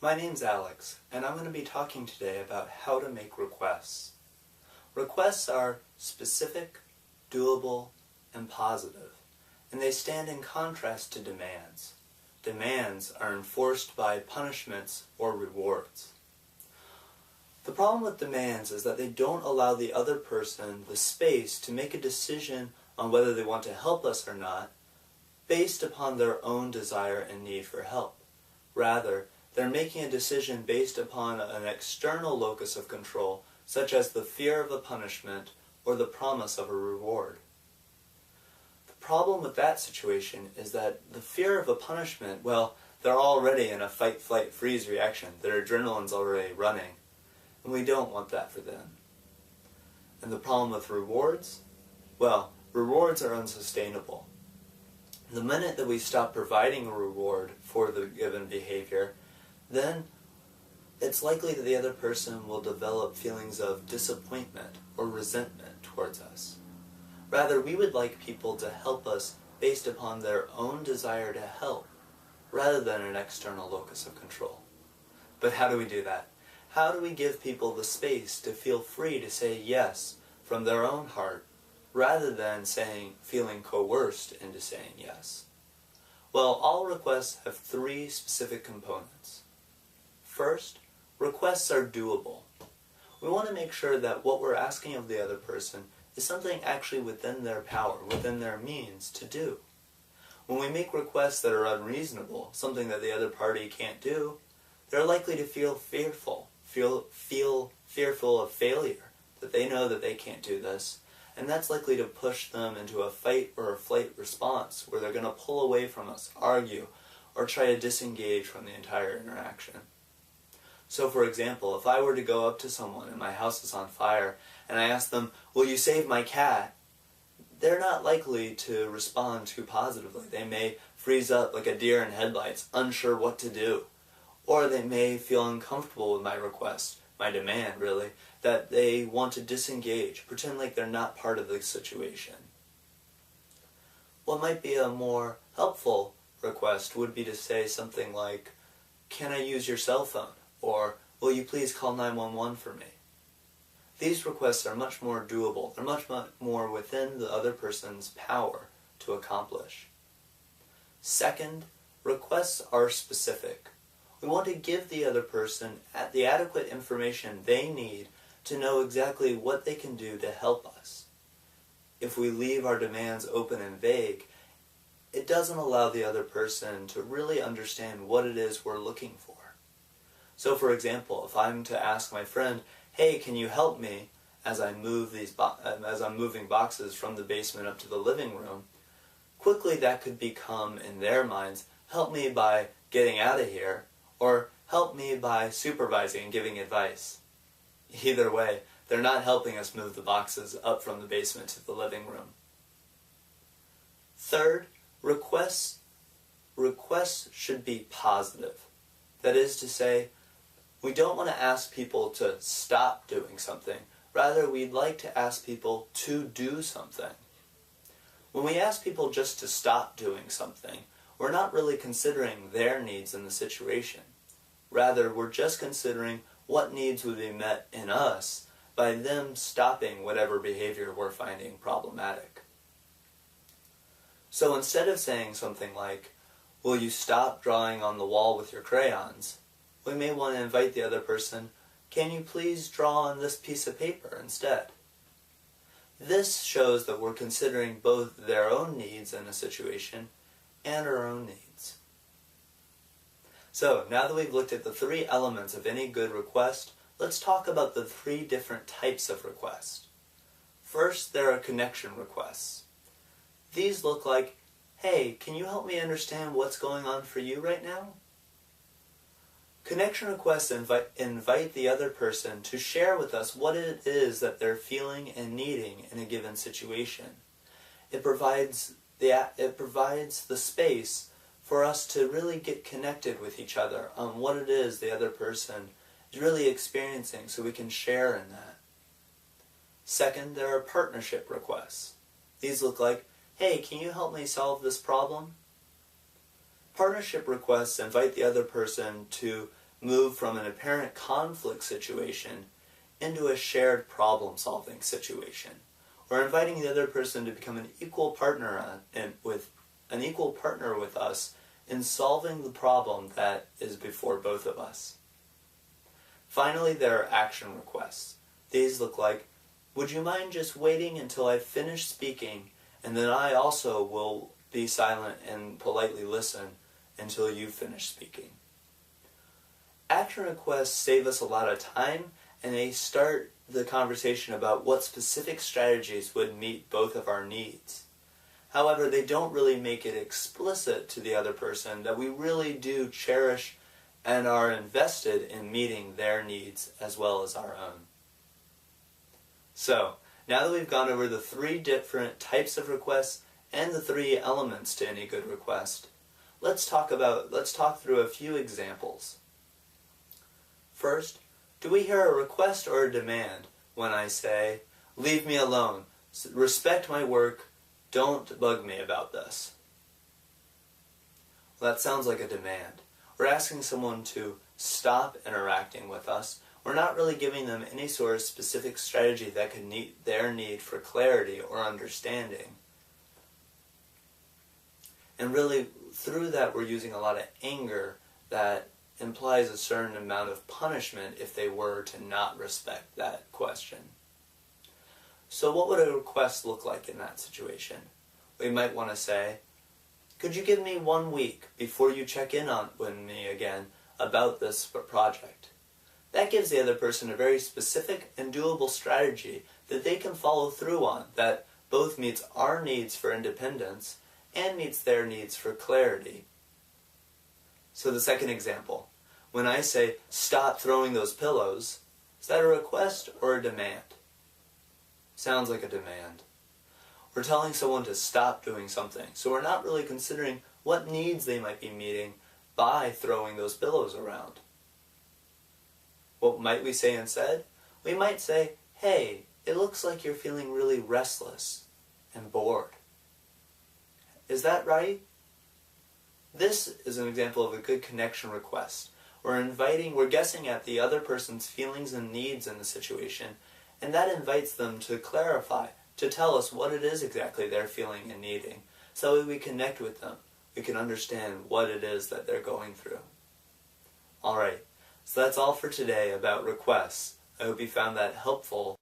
My name's Alex, and I'm going to be talking today about how to make requests. Requests are specific, doable, and positive, and they stand in contrast to demands. Demands are enforced by punishments or rewards. The problem with demands is that they don't allow the other person the space to make a decision on whether they want to help us or not based upon their own desire and need for help. Rather, they're making a decision based upon an external locus of control, such as the fear of a punishment or the promise of a reward. The problem with that situation is that the fear of a punishment, well, they're already in a fight, flight, freeze reaction. Their adrenaline's already running, and we don't want that for them. And the problem with rewards? Well, rewards are unsustainable. The minute that we stop providing a reward for the given behavior, then it's likely that the other person will develop feelings of disappointment or resentment towards us. Rather, we would like people to help us based upon their own desire to help, rather than an external locus of control. But how do we do that? How do we give people the space to feel free to say yes from their own heart, rather than feeling coerced into saying yes? Well, all requests have three specific components. First, requests are doable. We want to make sure that what we're asking of the other person is something actually within their power, within their means to do. When we make requests that are unreasonable, something that the other party can't do, they're likely to feel fearful of failure, that they know that they can't do this, and that's likely to push them into a fight or a flight response where they're going to pull away from us, argue, or try to disengage from the entire interaction. So for example, if I were to go up to someone and my house is on fire and I ask them, "Will you save my cat?" they're not likely to respond too positively. They may freeze up like a deer in headlights, unsure what to do. Or they may feel uncomfortable with my request, my demand really, that they want to disengage, pretend like they're not part of the situation. What might be a more helpful request would be to say something like, "Can I use your cell phone?" Or, "Will you please call 911 for me?" These requests are much more doable. They're much more within the other person's power to accomplish. Second, requests are specific. We want to give the other person the adequate information they need to know exactly what they can do to help us. If we leave our demands open and vague, it doesn't allow the other person to really understand what it is we're looking for. So for example, if I'm to ask my friend, "Hey, can you help me as I'm moving boxes from the basement up to the living room?" quickly that could become, in their minds, "Help me by getting out of here," or "Help me by supervising and giving advice." Either way, they're not helping us move the boxes up from the basement to the living room. Third, requests should be positive. That is to say, we don't want to ask people to stop doing something. Rather, we'd like to ask people to do something. When we ask people just to stop doing something, we're not really considering their needs in the situation. Rather, we're just considering what needs would be met in us by them stopping whatever behavior we're finding problematic. So instead of saying something like, "Will you stop drawing on the wall with your crayons?" we may want to invite the other person, "Can you please draw on this piece of paper instead?" This shows that we're considering both their own needs in a situation and our own needs. So, now that we've looked at the three elements of any good request, let's talk about the three different types of request. First, there are connection requests. These look like, "Hey, can you help me understand what's going on for you right now?" Connection requests invite the other person to share with us what it is that they're feeling and needing in a given situation. It provides the space for us to really get connected with each other on what it is the other person is really experiencing, so we can share in that. Second, there are partnership requests. These look like, "Hey, can you help me solve this problem?" Partnership requests invite the other person to move from an apparent conflict situation into a shared problem-solving situation. We're inviting the other person to become an equal partner with us in solving the problem that is before both of us. Finally, there are action requests. These look like, would you mind just waiting until I finish speaking, and then I also will be silent and politely listen until you finish speaking. Action requests save us a lot of time, and they start the conversation about what specific strategies would meet both of our needs. However, they don't really make it explicit to the other person that we really do cherish and are invested in meeting their needs as well as our own. So, now that we've gone over the 3 different types of requests and the 3 elements to any good request, let's talk through a few examples. First, do we hear a request or a demand when I say, leave me alone, respect my work, don't bug me about this? Well, that sounds like a demand. We're asking someone to stop interacting with us. We're not really giving them any sort of specific strategy that could meet their need for clarity or understanding. And really, through that, we're using a lot of anger that implies a certain amount of punishment if they were to not respect that question. So what would a request look like in that situation? We might want to say, could you give me 1 week before you check in with me again about this project? That gives the other person a very specific and doable strategy that they can follow through on that both meets our needs for independence and meets their needs for clarity. So the second example, when I say, stop throwing those pillows, is that a request or a demand? Sounds like a demand. We're telling someone to stop doing something, so we're not really considering what needs they might be meeting by throwing those pillows around. What might we say instead? We might say, hey, it looks like you're feeling really restless and bored. Is that right? This is an example of a good connection request. We're guessing at the other person's feelings and needs in the situation, and that invites them to clarify, to tell us what it is exactly they're feeling and needing, so that we connect with them. We can understand what it is that they're going through. Alright, so that's all for today about requests. I hope you found that helpful